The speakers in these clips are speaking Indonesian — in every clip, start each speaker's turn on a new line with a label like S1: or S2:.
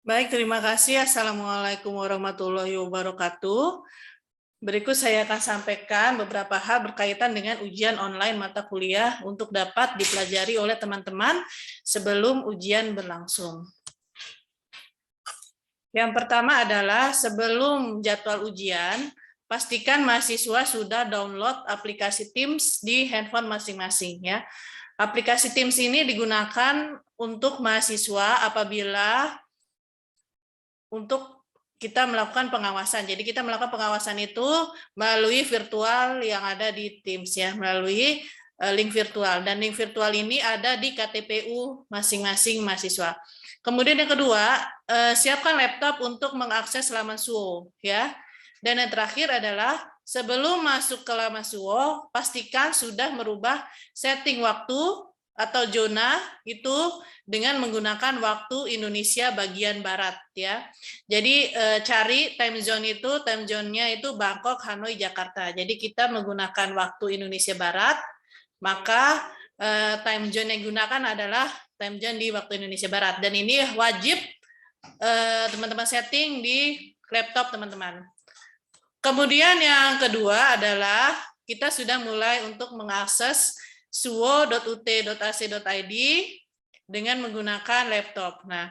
S1: Baik, terima kasih. Assalamualaikum warahmatullahi wabarakatuh. Berikut saya akan sampaikan beberapa hal berkaitan dengan ujian online mata kuliah untuk dapat dipelajari oleh teman-teman sebelum ujian berlangsung. Yang pertama adalah sebelum jadwal ujian, pastikan mahasiswa sudah download aplikasi Teams di handphone masing-masing ya. Aplikasi Teams ini digunakan untuk mahasiswa apabila untuk kita melakukan pengawasan. Jadi kita melakukan pengawasan itu melalui virtual yang ada di Teams ya, melalui link virtual. Dan link virtual ini ada di KTPU masing-masing mahasiswa. Kemudian yang kedua, siapkan laptop untuk mengakses laman Suwo ya. Dan yang terakhir adalah sebelum masuk ke laman Suwo, pastikan sudah merubah setting waktu atau zona itu dengan menggunakan waktu Indonesia bagian barat ya. Jadi cari time zone itu, time zone-nya itu Bangkok, Hanoi, Jakarta. Jadi kita menggunakan waktu Indonesia barat, maka time zone yang digunakan adalah time zone di waktu Indonesia barat. Dan ini wajib teman-teman setting di laptop teman-teman. Kemudian yang kedua adalah kita sudah mulai untuk mengakses suwo.ut.ac.id dengan menggunakan laptop. Nah,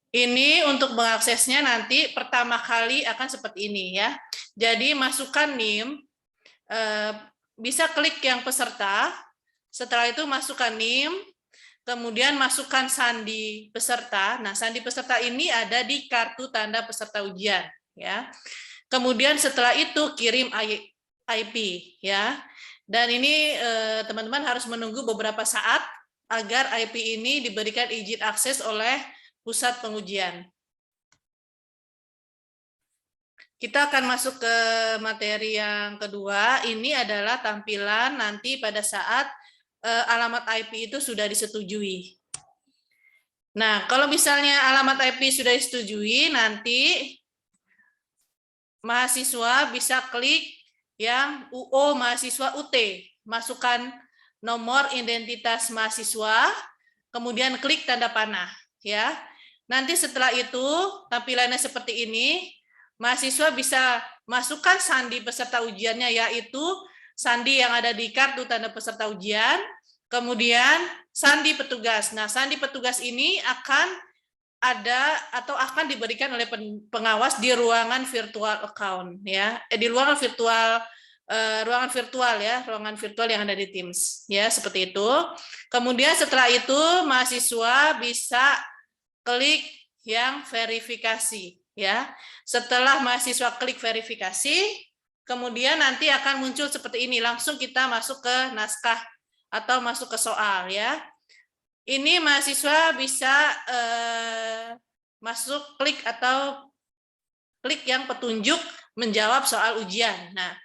S1: ini untuk mengaksesnya nanti pertama kali akan seperti ini ya. Jadi masukkan NIM, bisa klik yang peserta, setelah itu masukkan NIM, kemudian masukkan sandi peserta. Nah, sandi peserta ini ada di kartu tanda peserta ujian ya. Kemudian setelah itu kirim IP ya. Dan ini teman-teman harus menunggu beberapa saat agar IP ini diberikan izin akses oleh pusat pengujian. Kita akan masuk ke materi yang kedua. Ini adalah tampilan nanti pada saat alamat IP itu sudah disetujui. Nah, kalau misalnya alamat IP sudah disetujui, nanti mahasiswa bisa klik yang UO mahasiswa UT, masukkan nomor identitas mahasiswa, kemudian klik tanda panah ya. Nanti setelah itu tampilannya seperti ini, mahasiswa bisa masukkan sandi peserta ujiannya, yaitu sandi yang ada di kartu tanda peserta ujian, kemudian sandi petugas. Nah, sandi petugas ini akan ada atau akan diberikan oleh pengawas di ruangan virtual account ya, di ruangan virtual ya, ruangan virtual yang ada di Teams ya, seperti itu. Kemudian setelah itu mahasiswa bisa klik yang verifikasi ya. Setelah mahasiswa klik verifikasi, kemudian nanti akan muncul seperti ini, langsung kita masuk ke naskah atau masuk ke soal ya. Ini mahasiswa bisa masuk klik atau klik yang petunjuk menjawab soal ujian. Nah,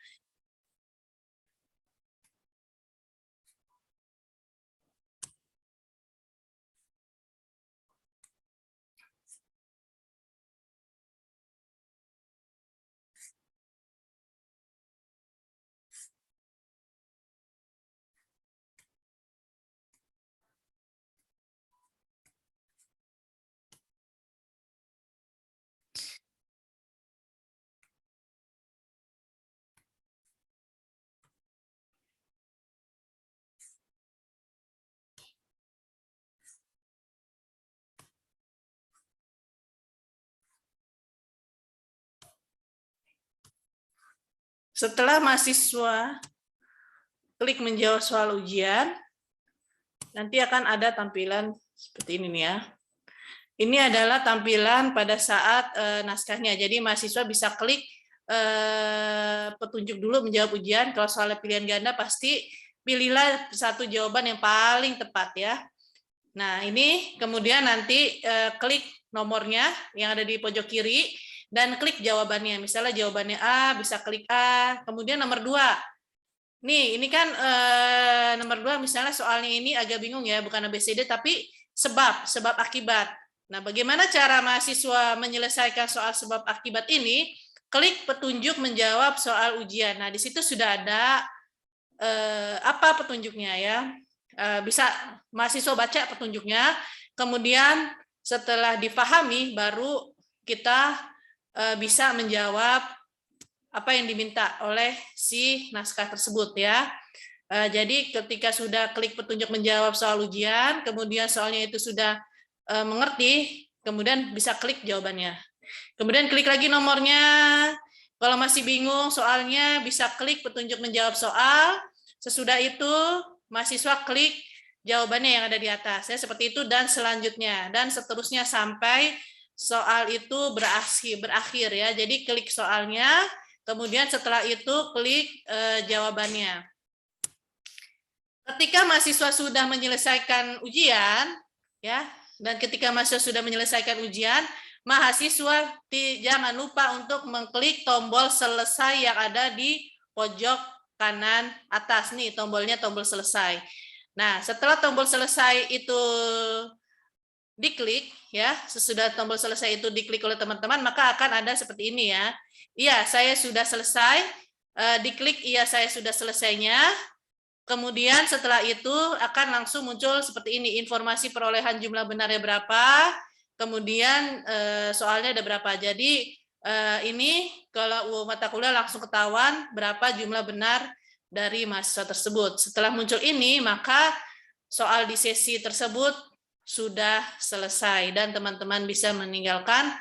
S1: setelah mahasiswa klik menjawab soal ujian, nanti akan ada tampilan seperti ini nih ya. Ini adalah tampilan pada saat naskahnya. Jadi mahasiswa bisa klik petunjuk dulu menjawab ujian. Kalau soal pilihan ganda pasti pilihlah satu jawaban yang paling tepat ya. Nah, ini kemudian nanti klik nomornya yang ada di pojok kiri dan klik jawabannya. Misalnya jawabannya A, bisa klik A. Kemudian nomor 2. Nih, ini kan nomor 2 misalnya soalnya ini agak bingung ya, bukan ABCD tapi sebab akibat. Nah, bagaimana cara mahasiswa menyelesaikan soal sebab akibat ini? Klik petunjuk menjawab soal ujian. Nah, di situ sudah ada apa petunjuknya ya. Bisa mahasiswa baca petunjuknya, kemudian setelah dipahami baru kita bisa menjawab apa yang diminta oleh si naskah tersebut ya. Jadi ketika sudah klik petunjuk menjawab soal ujian, kemudian soalnya itu sudah mengerti, kemudian bisa klik jawabannya. Kemudian klik lagi nomornya. Kalau masih bingung soalnya bisa klik petunjuk menjawab soal. Sesudah itu mahasiswa klik jawabannya yang ada di atas. Ya, seperti itu dan selanjutnya dan seterusnya sampai soal itu berakhir ya. Jadi klik soalnya, kemudian setelah itu klik jawabannya. Ketika mahasiswa sudah menyelesaikan ujian, ya, dan ketika mahasiswa sudah menyelesaikan ujian, mahasiswa jangan lupa untuk mengklik tombol selesai yang ada di pojok kanan atas nih, tombolnya tombol selesai. Nah, setelah tombol selesai itu diklik, ya, sesudah tombol selesai itu diklik oleh teman-teman, maka akan ada seperti ini ya. Iya, saya sudah selesai. Diklik iya saya sudah selesainya. Kemudian setelah itu akan langsung muncul seperti ini, informasi perolehan jumlah benarnya berapa, kemudian soalnya ada berapa. Jadi ini kalau mata kuliah langsung ketahuan berapa jumlah benar dari mahasiswa tersebut. Setelah muncul ini, maka soal di sesi tersebut sudah selesai dan teman-teman bisa meninggalkan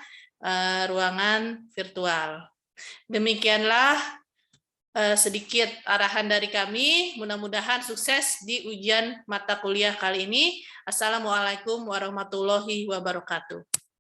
S1: ruangan virtual. Demikianlah sedikit arahan dari kami, mudah-mudahan sukses di ujian mata kuliah kali ini. Assalamualaikum warahmatullahi wabarakatuh.